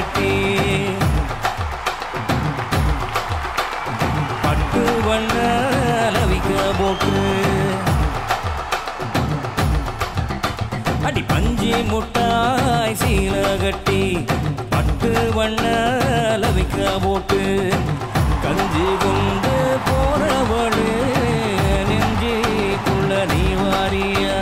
கட்டி பட்டு வண்ண லவிக்க போட்டு அடி பஞ்சி முட்டாய் சீல கட்டி பட்டு வண்ண லவிக்க போட்டு கஞ்சி கொண்டு போறவளு நெஞ்சிக்குள்ள நீ வாரியா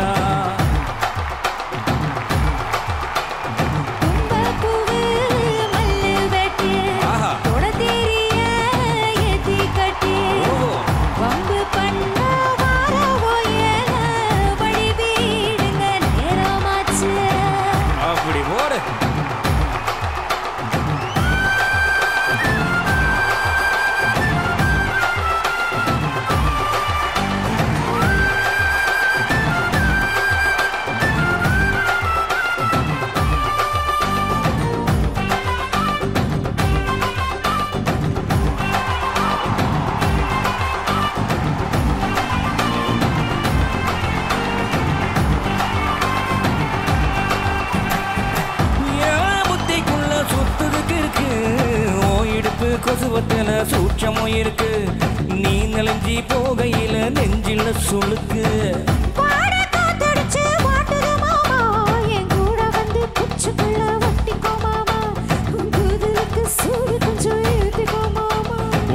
கொசுவத்தில சூட்சமும் இருக்கு நீ நலஞ்சி போகையில நெஞ்சில சுளுக்கு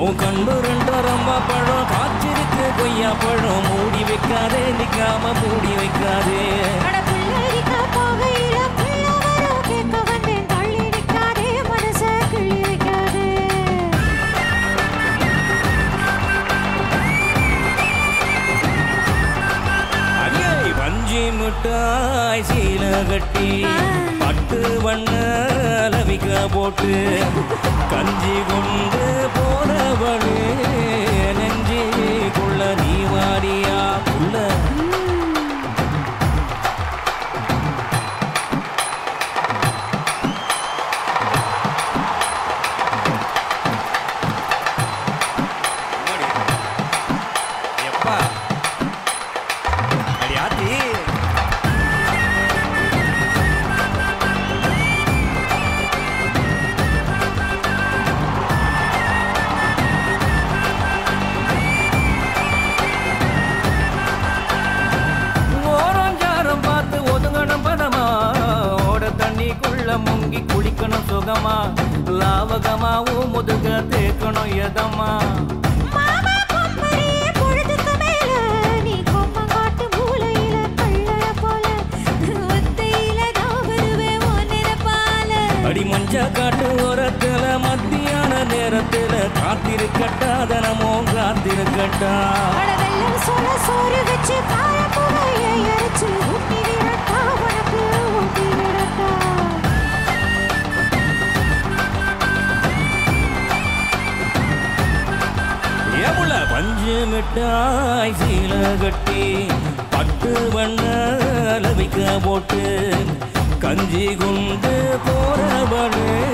உன் கண்டு ரெண்டரம்பா பழம் காய்ச்சிருக்கு கொய்யா பழம் மூடி வைக்காதே நிக்காம மூடி வைக்காதே மிட்டாய் சீல கட்டி பட்டு வண்ண லவிக்க போட்டு கஞ்சி கொண்டு போனவளே நெஞ்சிக்குள்ள நீ வாரியா புள்ள எப்பா அடியாத்தி முங்கி குளிக்கணும் சுகமா லாவகமா முதுக தேக்கணும் எதமா அடி மஞ்ச காட்டு ஓரத்துல மத்தியான நேரத்துல காத்திருக்கட்டா தனமோ காத்திருக்கட்டா சோறு வச்சு பஞ்சு மிட்டாய் சீல கட்டி பட்டு வண்ண லவிக்க போட்டு கஞ்சி கொண்டு போறவளே